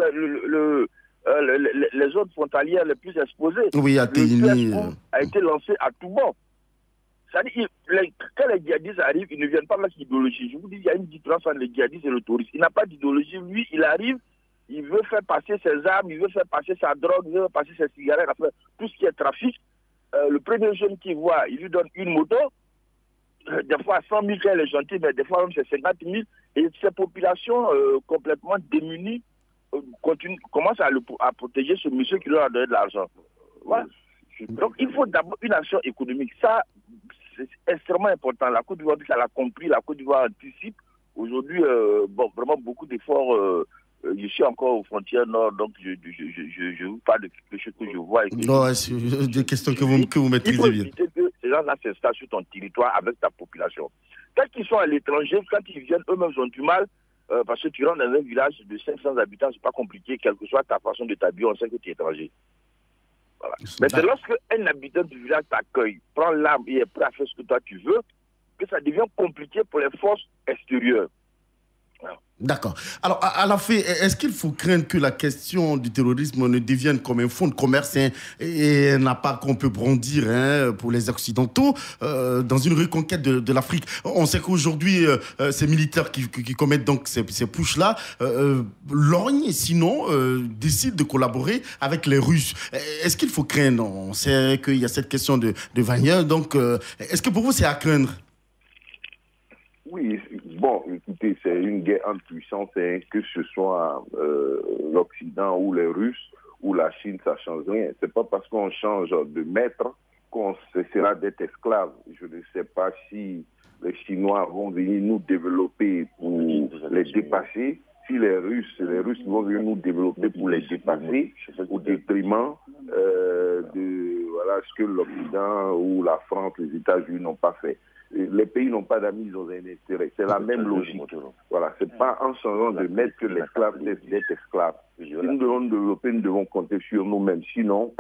S4: les zones frontalières les plus exposées.
S1: Oui, à Téhéni.
S4: A été lancé à tout bord. C'est-à-dire, quand les djihadistes arrivent, ils ne viennent pas avec l'idéologie. Je vous dis, il y a une différence entre les djihadistes et le tourisme. Il n'a pas d'idéologie. Lui, il arrive, il veut faire passer ses armes, il veut faire passer sa drogue, il veut faire passer ses cigarettes, enfin, tout ce qui est trafic. Le premier jeune qu'il voit, il lui donne une moto. Des fois, 100 000, quand elle est gentille, mais des fois, même, c'est 50 000. Et ces populations complètement démunies commencent à protéger ce monsieur qui leur a donné de l'argent. Voilà. Donc, il faut d'abord une action économique. Ça, c'est extrêmement important. La Côte d'Ivoire, elle a compris, la Côte d'Ivoire anticipe. Aujourd'hui, vraiment beaucoup d'efforts. Je suis encore aux frontières nord, donc je vous parle de quelque chose que je vois.
S1: C'est des questions que vous maîtrisez bien.
S4: Il faut éviter que ces gens-là s'installent sur ton territoire avec ta population. Quand ils sont à l'étranger, quand ils viennent, eux-mêmes ont du mal, parce que tu rentres dans un village de 500 habitants, c'est pas compliqué, quelle que soit ta façon de t'habiller, on sait que tu es étranger. Voilà. Mais c'est lorsque un habitant du village t'accueille, prend l'arme et est prêt à faire ce que toi tu veux, que ça devient compliqué pour les forces extérieures. Voilà.
S1: D'accord. Alors, à la fin, est-ce qu'il faut craindre que la question du terrorisme ne devienne comme un fonds de commerce et un appât qu'on peut brandir pour les Occidentaux dans une reconquête de l'Afrique? On sait qu'aujourd'hui, ces militaires qui commettent donc ces pushs-là lorgnent, sinon décident de collaborer avec les Russes. Est-ce qu'il faut craindre? On sait qu'il y a cette question de Wagner, donc est-ce que pour vous, c'est à craindre?
S3: Oui, bon, écoutez, c'est une guerre entre puissances, que ce soit l'Occident ou les Russes ou la Chine, ça ne change rien. C'est pas parce qu'on change de maître qu'on cessera d'être esclave. Je ne sais pas si les Chinois vont venir nous développer pour les dépasser, si les Russes vont venir nous développer pour les dépasser, au détriment de voilà, ce que l'Occident ou la France, les États-Unis n'ont pas fait. Les pays n'ont pas d'amis, ils ont un intérêt. C'est la même logique. Voilà, c'est pas en changeant de maître que l'esclave d'être esclave. Si nous devons développer, nous devons compter sur nous-mêmes. Sinon,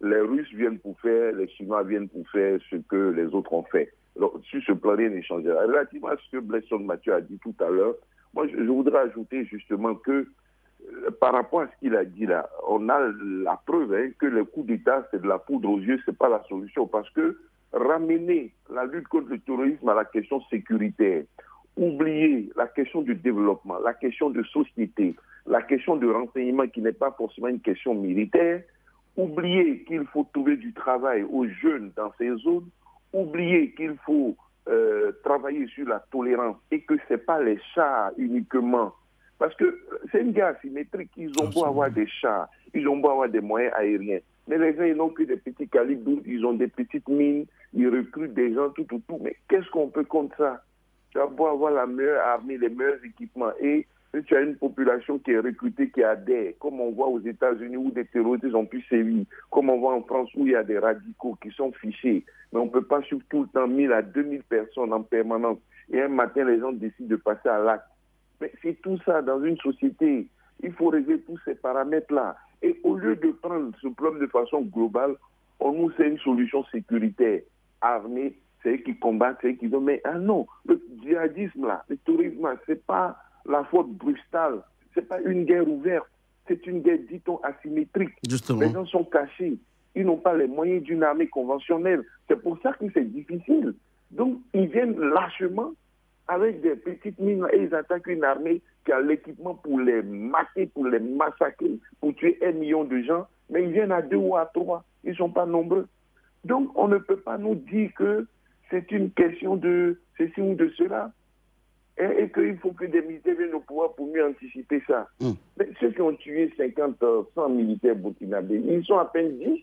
S3: les Russes viennent pour faire, les Chinois viennent pour faire ce que les autres ont fait. Alors, sur ce plan, rien n'est changé. Relativement à ce que Blaise Mathieu a dit tout à l'heure, moi, je voudrais ajouter justement que par rapport à ce qu'il a dit là, on a la preuve que le coup d'État, c'est de la poudre aux yeux, c'est pas la solution. Parce que ramener la lutte contre le terrorisme à la question sécuritaire, oublier la question du développement, la question de société, la question de renseignement qui n'est pas forcément une question militaire, oublier qu'il faut trouver du travail aux jeunes dans ces zones, oublier qu'il faut travailler sur la tolérance et que ce n'est pas les chars uniquement. Parce que c'est une guerre asymétrique. Ils ont beau avoir des chars, ils ont beau avoir des moyens aériens. Mais les gens, ils n'ont que des petits calibres, ils ont des petites mines, ils recrutent des gens, tout. Mais qu'est-ce qu'on peut contre ça? Tu as beau avoir la meilleure armée, les meilleurs équipements, et tu as une population qui est recrutée, qui adhère, comme on voit aux États-Unis où des terroristes ont pu sévir, comme on voit en France où il y a des radicaux qui sont fichés. Mais on ne peut pas suivre tout le temps 1000 à 2000 personnes en permanence. Et un matin, les gens décident de passer à l'acte. Mais c'est tout ça dans une société. Il faut régler tous ces paramètres-là. Et au lieu de prendre ce problème de façon globale, on nous sait une solution sécuritaire. Armée, c'est eux qui combattent, c'est eux qui donnent. Mais ah non, le djihadisme, là, le terrorisme, c'est pas la faute brutale. C'est pas une guerre ouverte. C'est une guerre, dit-on, asymétrique.
S1: Justement.
S3: Les gens sont cachés. Ils n'ont pas les moyens d'une armée conventionnelle. C'est pour ça que c'est difficile. Donc, ils viennent lâchement avec des petites mines et ils attaquent une armée qui a l'équipement pour les mater, pour les massacrer, pour tuer 1 million de gens, mais ils viennent à 2 ou à 3. Ils ne sont pas nombreux. Donc, on ne peut pas nous dire que c'est une question de ceci ou de cela et qu'il faut que des militaires viennent au pouvoir pour mieux anticiper ça. Mais ceux qui ont tué 50, 100 militaires burkinabés, ils sont à peine 10.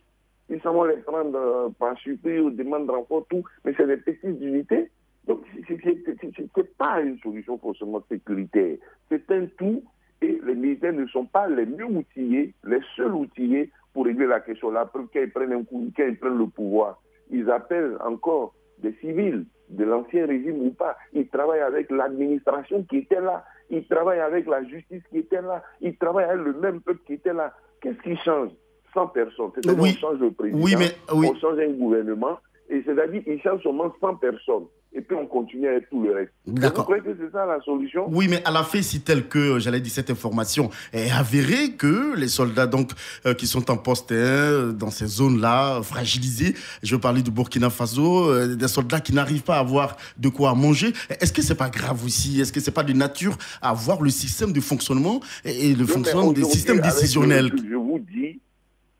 S3: Ils s'en vont les prendre par surprise aux demandes de renfort, tout, mais c'est des petites unités. Donc, ce n'est pas une solution forcément sécuritaire. C'est un tout et les militaires ne sont pas les mieux outillés, les seuls outillés pour régler la question. La preuve, quand ils prennent le pouvoir, ils appellent encore des civils de l'ancien régime ou pas. Ils travaillent avec l'administration qui était là. Ils travaillent avec la justice qui était là. Ils travaillent avec le même peuple qui était là. Qu'est-ce qui change? 100 personnes. C'est-à-dire
S1: Oui.
S3: on change le président,
S1: Oui.
S3: on change un gouvernement. Et c'est-à-dire qu'ils changent seulement 100 personnes. Et puis on continue avec tout le reste.
S1: D'accord.
S3: Vous croyez que c'est ça la solution?
S1: Oui, mais à la fin, si tel que, j'allais dire, cette information est avérée que les soldats donc qui sont en poste dans ces zones-là, fragilisées, je veux parler du Burkina Faso, des soldats qui n'arrivent pas à avoir de quoi manger, est-ce que c'est pas grave aussi? Est-ce que c'est pas de nature à voir le système de fonctionnement et le fonctionnement des systèmes décisionnels?
S3: Je vous dis,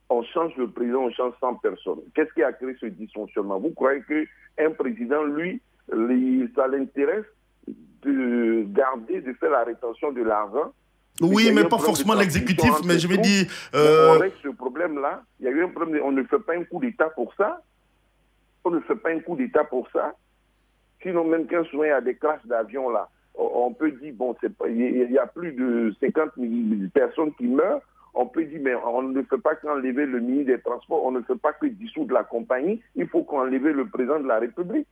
S3: on change le président, on change 100 personnes. Qu'est-ce qui a créé ce dysfonctionnement? Vous croyez qu'un président, lui, ça l'intéresse de garder, de faire la rétention de l'argent?
S1: Oui, mais pas forcément l'exécutif, mais je veux dire...
S3: On règle ce problème-là. Il y a eu un problème, on ne fait pas un coup d'État pour ça. On ne fait pas un coup d'État pour ça. Sinon, même quand souvent il y a des crashs d'avions, là, on peut dire, bon, il y a plus de 50 000 personnes qui meurent. On peut dire, mais on ne fait pas qu'enlever le ministre des Transports, on ne fait pas que dissoudre la compagnie, il faut qu'enlever le président de la République.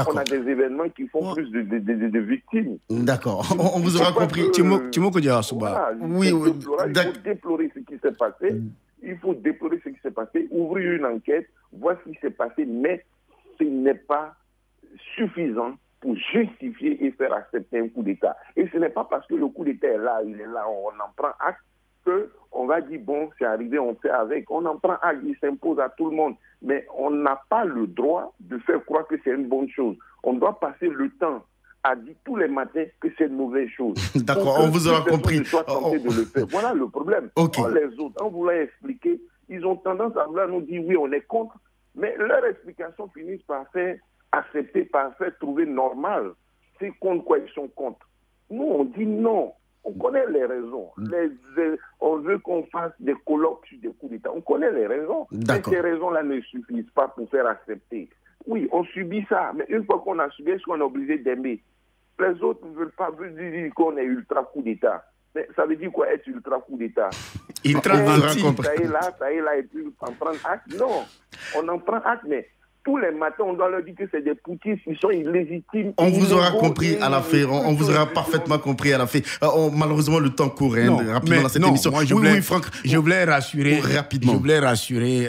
S3: On a des événements qui font plus de victimes.
S1: D'accord, on vous aura compris.
S2: Timoko Diarasuba.
S3: Voilà, il faut déplorer ce qui s'est passé. il faut déplorer ce qui s'est passé, ouvrir une enquête, voir ce qui s'est passé, mais ce n'est pas suffisant pour justifier et faire accepter un coup d'État. Et ce n'est pas parce que le coup d'État est là, il est là, on en prend acte, qu'on va dire, bon, c'est arrivé, on fait avec. On en prend acte, il s'impose à tout le monde. Mais on n'a pas le droit de faire croire que c'est une bonne chose. On doit passer le temps à dire tous les matins que c'est une mauvaise chose.
S1: D'accord, on vous aura compris.
S3: De le faire. Voilà le problème.
S1: Okay.
S3: Les autres, en voulant expliquer, ils ont tendance à vouloir nous dire oui, on est contre, mais leur explication finit par faire accepter, par faire trouver normal. C'est contre quoi ils sont contre. Nous, on dit non. On connaît les raisons. On veut qu'on fasse des colloques sur des coups d'État. On connaît les raisons. Mais ces raisons-là ne suffisent pas pour faire accepter. Oui, on subit ça. Mais une fois qu'on a subi, est-ce qu'on est obligé d'aimer? Les autres ne veulent pas dire qu'on est ultra coup d'État. Mais ça veut dire quoi être ultra coup d'État?
S2: Ultra gentil.
S3: Ça est là, et puis en prendre acte. Non, on en prend acte, mais tous les matins, on doit leur dire que c'est des poutistes, ils sont illégitimes.
S1: On vous aura compris à la fin, on vous aura parfaitement compris à la fin. Malheureusement, le temps court rapidement dans cette émission.
S2: Moi,
S1: Franck.
S2: Je voulais rassurer,
S1: rapidement.
S2: Je voulais rassurer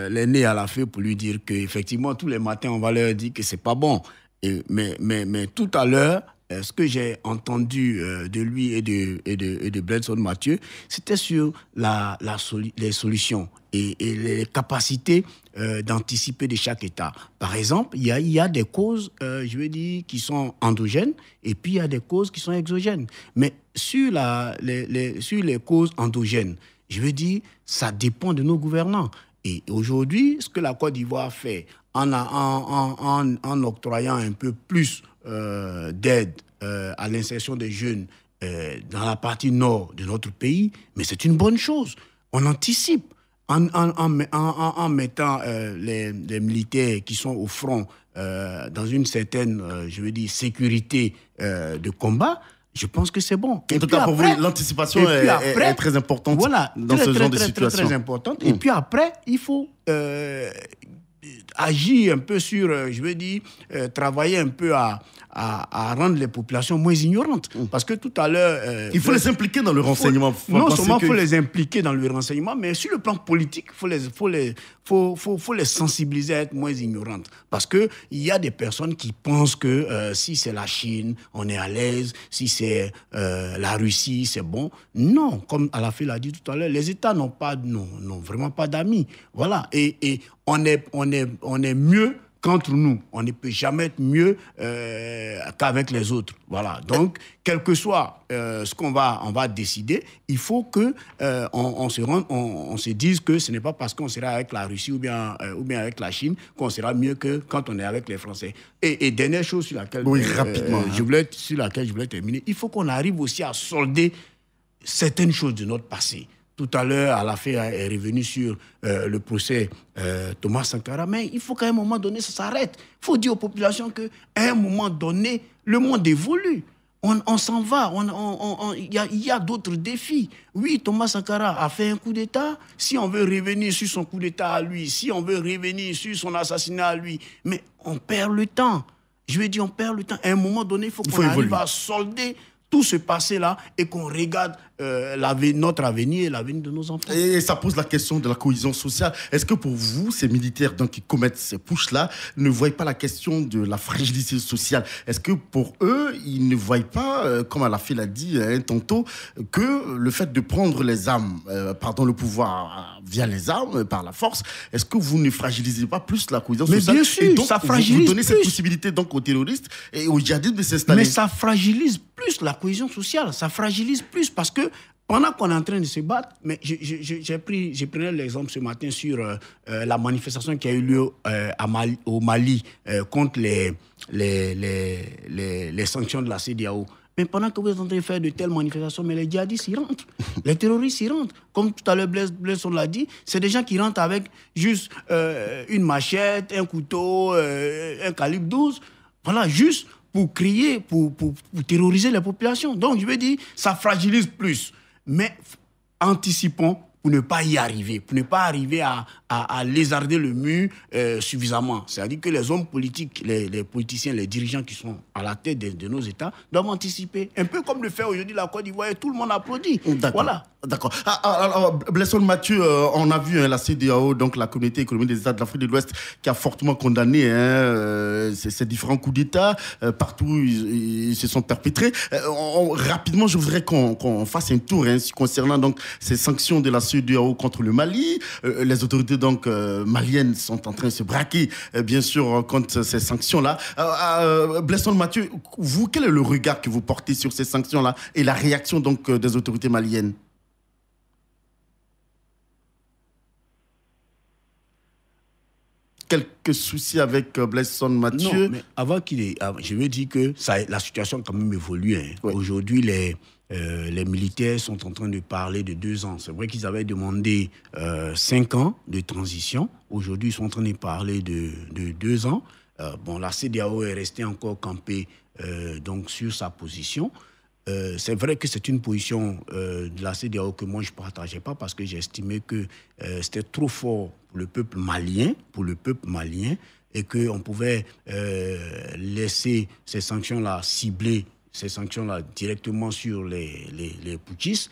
S2: l'aîné à la fin pour lui dire qu'effectivement, tous les matins, on va leur dire que c'est pas bon. Mais tout à l'heure, ce que j'ai entendu de lui et de Bledson Mathieu, c'était sur les solutions et les capacités d'anticiper de chaque État. Par exemple, il y a des causes, je veux dire, qui sont endogènes, et puis il y a des causes qui sont exogènes. Mais sur les causes endogènes, je veux dire, ça dépend de nos gouvernants. Et aujourd'hui, ce que la Côte d'Ivoire fait en octroyant un peu plus d'aide à l'insertion des jeunes dans la partie nord de notre pays, mais c'est une bonne chose. On anticipe en mettant les militaires qui sont au front dans une certaine, je veux dire, sécurité de combat. Je pense que c'est bon.
S1: En tout cas, pour vous, l'anticipation est très importante dans ce genre de situation.
S2: Très importante. Et puis après, il faut agir un peu sur, je veux dire, travailler un peu à rendre les populations moins ignorantes. Parce que tout à l'heure...
S1: il faut les impliquer dans le renseignement.
S2: Non seulement il faut les impliquer dans le renseignement, mais sur le plan politique, il faut les sensibiliser à être moins ignorantes. Parce qu'il y a des personnes qui pensent que si c'est la Chine, on est à l'aise, si c'est la Russie, c'est bon. Non, comme Alafé l'a dit tout à l'heure, les États n'ont vraiment pas d'amis. Voilà. Et on est mieux qu'entre nous. On ne peut jamais être mieux qu'avec les autres. Voilà. Donc, quel que soit ce qu'on va décider, il faut que on se dise que ce n'est pas parce qu'on sera avec la Russie ou bien avec la Chine qu'on sera mieux que quand on est avec les Français. Et dernière chose sur laquelle je voulais terminer, il faut qu'on arrive aussi à solder certaines choses de notre passé. Tout à l'heure, Alafé est revenu sur le procès Thomas Sankara, mais il faut qu'à un moment donné, ça s'arrête. Il faut dire aux populations qu'à un moment donné, le monde évolue. On s'en va, il y a d'autres défis. Oui, Thomas Sankara a fait un coup d'État. Si on veut revenir sur son coup d'État à lui, si on veut revenir sur son assassinat à lui, mais on perd le temps. Je veux dire, on perd le temps. À un moment donné, il faut qu'on arrive à solder tout ce passé-là et qu'on regarde notre avenir et l'avenir de nos enfants.
S1: Et ça pose la question de la cohésion sociale. Est-ce que pour vous, ces militaires qui commettent ces pushs-là ne voient pas la question de la fragilité sociale? Est-ce que pour eux, ils ne voient pas, comme Alafé l'a dit tantôt, que le fait de prendre les armes, le pouvoir via les armes, par la force, est-ce que vous ne fragilisez pas plus la cohésion sociale?
S2: Mais bien sûr,
S1: et donc,
S2: ça fragilise
S1: vous donnez
S2: plus.
S1: cette possibilité donc aux terroristes et aux djihadistes de s'installer.
S2: Mais ça fragilise plus la cohésion sociale, ça fragilise plus parce que pendant qu'on est en train de se battre, mais j'ai pris l'exemple ce matin sur la manifestation qui a eu lieu au Mali contre les sanctions de la CEDEAO. Mais pendant que vous êtes en train de faire de telles manifestations, mais les djihadistes, ils rentrent. Les terroristes, ils rentrent. Comme tout à l'heure, Blaise l'a dit, c'est des gens qui rentrent avec juste une machette, un couteau, un calibre 12. Voilà, juste pour crier, pour terroriser les populations. Donc, je veux dire, ça fragilise plus. Mais anticipons, pour ne pas y arriver, pour ne pas arriver à lézarder le mur suffisamment. C'est-à-dire que les hommes politiques, les politiciens, les dirigeants qui sont à la tête de nos États doivent anticiper. Un peu comme le fait aujourd'hui la Côte d'Ivoire et tout le monde applaudit. Voilà.
S1: D'accord. Alors, Blesson Mathieu, on a vu la CEDEAO, donc la Communauté économique des États de l'Afrique de l'Ouest, qui a fortement condamné ces différents coups d'État. Partout, ils se sont perpétrés. Rapidement, je voudrais qu'on fasse un tour concernant donc, ces sanctions de la CEDEAO contre le Mali. Les autorités donc, maliennes sont en train de se braquer, bien sûr, contre ces sanctions-là. Blesson Mathieu, vous, quel est le regard que vous portez sur ces sanctions-là et la réaction donc, des autorités maliennes? Quelques soucis avec Blesson Mathieu.
S2: Non, mais avant je veux dire que la situation a quand même évolué. Hein. Oui. Aujourd'hui, les militaires sont en train de parler de 2 ans. C'est vrai qu'ils avaient demandé 5 ans de transition. Aujourd'hui, ils sont en train de parler de 2 ans. La CEDEAO est restée encore campée donc sur sa position. C'est vrai que c'est une position de la CEDEAO que moi je ne partageais pas parce que j'estimais que c'était trop fort pour le peuple malien et qu'on pouvait laisser ces sanctions-là cibler, ces sanctions-là directement sur les putschistes.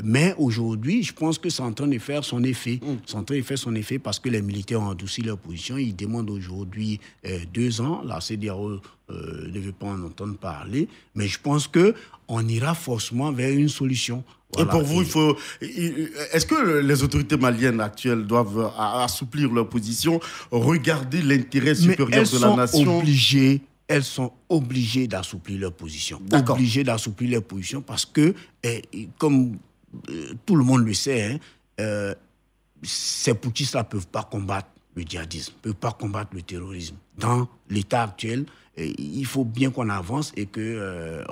S2: Mais aujourd'hui, je pense que c'est en train de faire son effet. C'est en train de faire son effet parce que les militaires ont adouci leur position. Ils demandent aujourd'hui 2 ans. La CEDEAO ne veut pas en entendre parler. Mais je pense qu'on ira forcément vers une solution. Voilà.
S1: Et pour vous, est-ce que les autorités maliennes actuelles doivent assouplir leur position, regarder l'intérêt supérieur de la nation?
S2: Elles sont obligées d'assouplir leur position. Parce que, comme tout le monde le sait, ces putschistes-là ne peuvent pas combattre le djihadisme, ne peuvent pas combattre le terrorisme. Dans l'état actuel, il faut bien qu'on avance et que,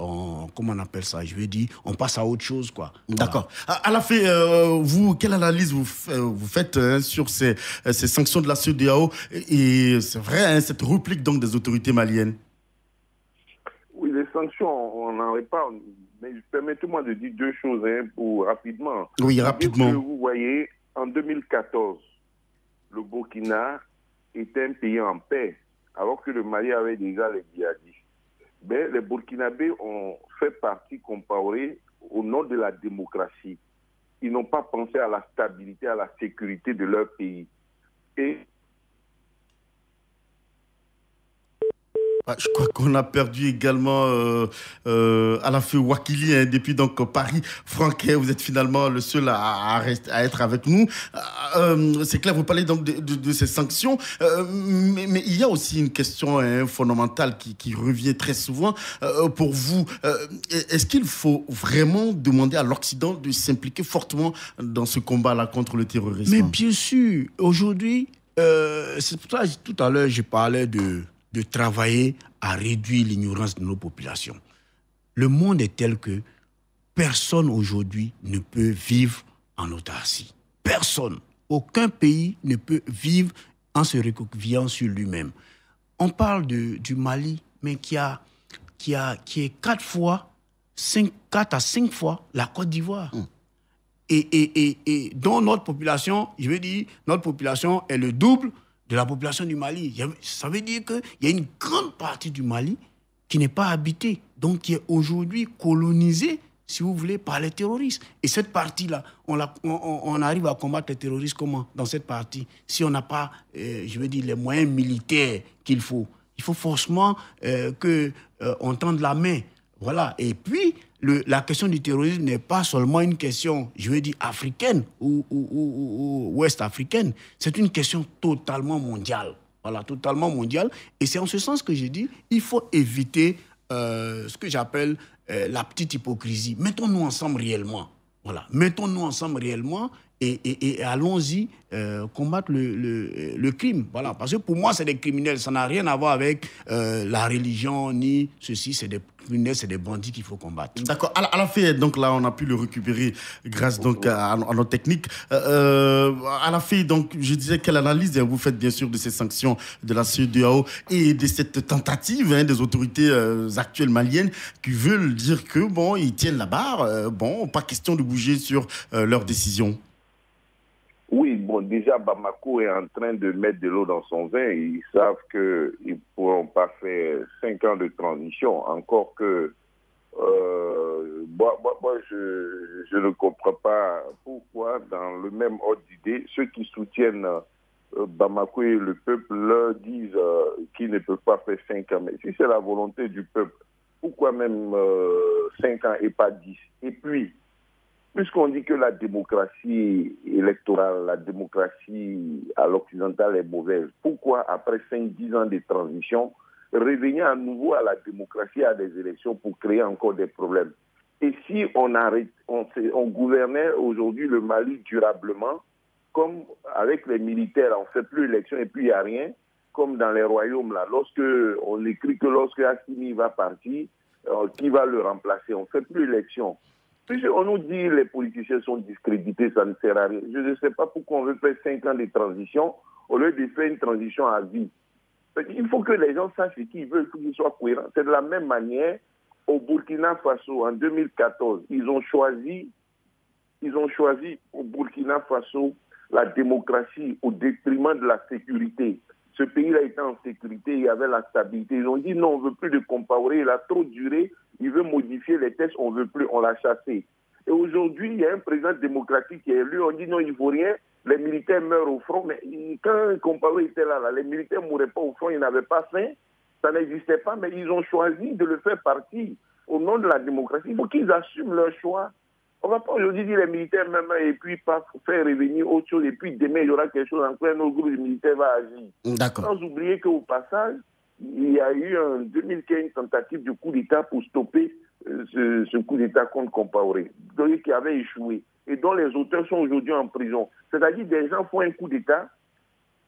S2: comment on appelle ça, je veux dire, on passe à autre chose, quoi.
S1: D'accord. Voilà. À la fin, vous, quelle analyse vous faites sur ces sanctions de la CEDEAO et c'est vrai, cette réplique donc des autorités maliennes?
S3: Oui, les sanctions, on n'en reparle. Mais permettez-moi de dire 2 choses rapidement.
S1: Oui, rapidement.
S3: Vous voyez, en 2014, le Burkina était un pays en paix, alors que le Mali avait déjà les djihadistes. Mais les Burkinabés ont fait partie comparée au nom de la démocratie. Ils n'ont pas pensé à la stabilité, à la sécurité de leur pays. Et
S1: je crois qu'on a perdu également à la fin Wakili depuis donc Paris. Franck, vous êtes finalement le seul à être avec nous. C'est clair, vous parlez donc de ces sanctions, mais il y a aussi une question fondamentale qui revient très souvent. Pour vous, est-ce qu'il faut vraiment demander à l'Occident de s'impliquer fortement dans ce combat-là contre le terrorisme?
S2: Mais bien sûr, aujourd'hui, c'est pour ça que tout à l'heure je parlais de travailler à réduire l'ignorance de nos populations. Le monde est tel que personne aujourd'hui ne peut vivre en autarcie. Personne. Aucun pays ne peut vivre en se recroquevillant sur lui-même. On parle du Mali, mais qui est 4 à 5 fois la Côte d'Ivoire. Et dont notre population, je veux dire, notre population est le double de la population du Mali. Ça veut dire qu'il y a une grande partie du Mali qui n'est pas habitée, donc qui est aujourd'hui colonisée, si vous voulez, par les terroristes. Et cette partie-là, on arrive à combattre les terroristes comment, dans cette partie, si on n'a pas, je veux dire, les moyens militaires qu'il faut. Il faut forcément qu'on tende la main. Voilà. Et puis, la question du terrorisme n'est pas seulement une question, je veux dire, africaine ou ouest-africaine. C'est une question totalement mondiale. Voilà, totalement mondiale. Et c'est en ce sens que j'ai dit, il faut éviter ce que j'appelle la petite hypocrisie. Mettons-nous ensemble réellement. Voilà. Mettons-nous ensemble réellement et allons-y combattre le crime. Voilà. Parce que pour moi, c'est des criminels. Ça n'a rien à voir avec la religion ni ceci. C'est des criminels, c'est des bandits qu'il faut combattre.
S1: D'accord. À la fin, donc là, on a pu le récupérer grâce donc à nos techniques. À la fin, donc, je disais quelle analyse vous faites bien sûr de ces sanctions de la CEDEAO et de cette tentative des autorités actuelles maliennes qui veulent dire que bon, ils tiennent la barre. Bon, pas question de bouger sur leurs décisions.
S3: Oui, bon, déjà, Bamako est en train de mettre de l'eau dans son vin. Ils savent qu'ils ne pourront pas faire 5 ans de transition. Encore que, je ne comprends pas pourquoi, dans le même ordre d'idée, ceux qui soutiennent Bamako et le peuple leur disent qu'ils ne peuvent pas faire 5 ans. Mais si c'est la volonté du peuple, pourquoi même 5 ans et pas 10? Et puis, puisqu'on dit que la démocratie électorale, la démocratie à l'occidental est mauvaise, pourquoi après 5-10 ans de transition, revenir à nouveau à la démocratie, à des élections pour créer encore des problèmes? Et si on gouvernait aujourd'hui le Mali durablement, comme avec les militaires, on ne fait plus élection et puis il n'y a rien, comme dans les royaumes, là, lorsque on écrit que lorsque Assimi va partir, qui va le remplacer? On ne fait plus élection. On nous dit que les politiciens sont discrédités, ça ne sert à rien. Je ne sais pas pourquoi on veut faire 5 ans de transition au lieu de faire une transition à vie. Il faut que les gens sachent ce qu'ils veulent, il faut qu'ils soient cohérents. C'est de la même manière, au Burkina Faso, en 2014, ils ont choisi au Burkina Faso la démocratie au détriment de la sécurité. Ce pays-là était en sécurité, il y avait la stabilité. Ils ont dit non, on ne veut plus de Compaoré, il a trop duré, il veut modifier les textes, on ne veut plus, on l'a chassé. Et aujourd'hui, il y a un président démocratique qui est élu, on dit non, il ne faut rien, les militaires meurent au front. Mais quand Compaoré était là, les militaires ne mouraient pas au front, ils n'avaient pas faim, ça n'existait pas, mais ils ont choisi de le faire partie au nom de la démocratie. Il faut qu'ils assument leur choix. On ne va pas aujourd'hui dire les militaires même et puis pas faire revenir autre chose et puis demain il y aura quelque chose encore, un autre groupe de militaires va agir.
S1: D'accord.
S3: Sans oublier qu'au passage, il y a eu en 2015 une tentative de coup d'État pour stopper ce coup d'État contre Compaoré, qui avait échoué et dont les auteurs sont aujourd'hui en prison. C'est-à-dire des gens font un coup d'État,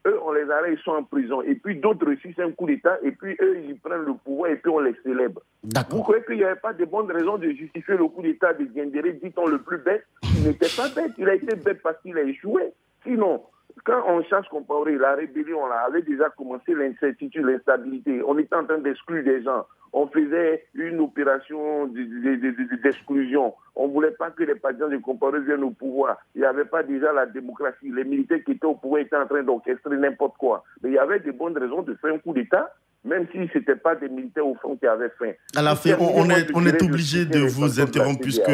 S3: eux on les arrête, ils sont en prison. Et puis d'autres réussissent un coup d'État et puis eux ils prennent le pouvoir et puis on les célèbre.
S1: D'accord.
S3: Vous croyez qu'il n'y avait pas de bonnes raisons de justifier le coup d'État de Diendéré, dit-on le plus bête? Il n'était pas bête, il a été bête parce qu'il a échoué. Sinon, quand on chasse Compaoré, la rébellion, on avait déjà commencé l'incertitude, l'instabilité. On était en train d'exclure des gens. On faisait une opération d'exclusion. On ne voulait pas que les partisans de Compaoré viennent au pouvoir. Il n'y avait pas déjà la démocratie. Les militaires qui étaient au pouvoir étaient en train d'orchestrer n'importe quoi. Mais il y avait de bonnes raisons de faire un coup d'État, même si ce n'était pas des militaires au front qui avaient faim.
S1: À la fin, on est obligé de vous interrompre puisque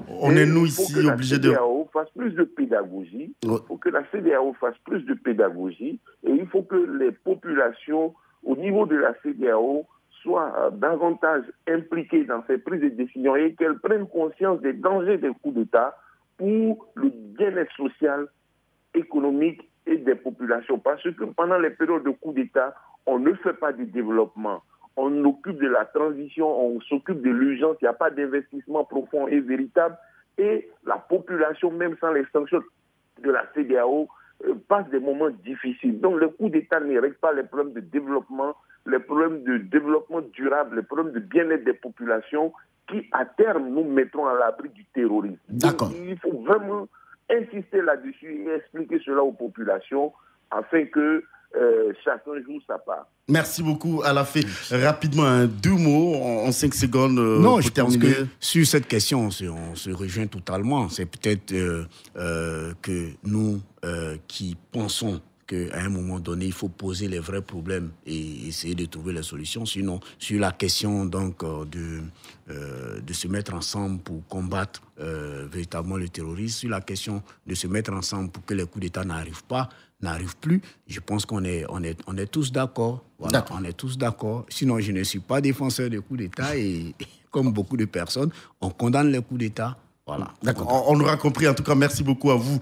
S1: on est nous ici obligés de...
S3: Il faut que la CEDEAO fasse plus de pédagogie. Il faut que la CEDEAO fasse plus de pédagogie et il faut que les populations au niveau de la CEDEAO soient davantage impliquées dans ces prises de décision et qu'elles prennent conscience des dangers des coups d'État pour le bien-être social, économique et des populations. Parce que pendant les périodes de coups d'État, on ne fait pas de développement. On occupe de la transition, on s'occupe de l'urgence, il n'y a pas d'investissement profond et véritable. Et la population, même sans les sanctions de la CEDEAO, passe des moments difficiles. Donc le coup d'État ne règle pas les problèmes de développement, les problèmes de développement durable, les problèmes de bien-être des populations qui, à terme, nous mettront à l'abri du terrorisme.
S1: D'accord.
S3: Donc, il faut vraiment insister là-dessus et expliquer cela aux populations afin que chacun joue sa part.
S1: Merci beaucoup, Alafé. Rapidement, 2 mots en 5 secondes.
S2: Non, je pense que sur cette question, on se rejoint totalement. C'est peut-être que nous qui pensons qu'à un moment donné, il faut poser les vrais problèmes et essayer de trouver les solutions. Sinon, sur la question donc, de se mettre ensemble pour combattre véritablement le terrorisme, sur la question de se mettre ensemble pour que les coups d'État n'arrivent plus, je pense qu'on est tous d'accord. Voilà, d'accord. On est tous d'accord. Sinon, je ne suis pas défenseur des coups d'État et comme beaucoup de personnes, on condamne les coups d'État. Voilà.
S1: D'accord, on aura compris. En tout cas, merci beaucoup à vous,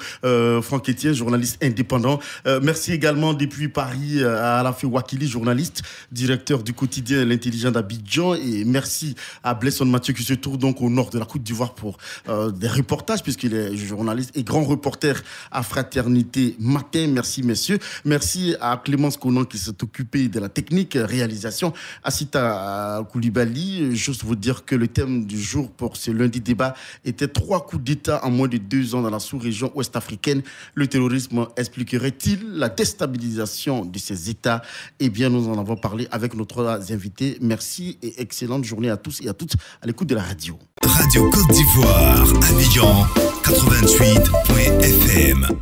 S1: Franck Etienne, journaliste indépendant. Merci également depuis Paris à Alafé Wakili, journaliste, directeur du quotidien L'Intelligent d'Abidjan. Et merci à Blesson Mathieu qui se trouve donc au nord de la Côte d'Ivoire pour des reportages, puisqu'il est journaliste et grand reporter à Fraternité Matin. Merci, messieurs. Merci à Clémence Conan qui s'est occupée de la technique, réalisation. Assita Koulibaly, juste vous dire que le thème du jour pour ce lundi débat était 3 coups d'État en moins de 2 ans dans la sous-région ouest-africaine. Le terrorisme expliquerait-il la déstabilisation de ces États? Eh bien, nous en avons parlé avec nos 3 invités. Merci et excellente journée à tous et à toutes à l'écoute de la radio.
S5: Radio Côte d'Ivoire, Abidjan, 88.fm.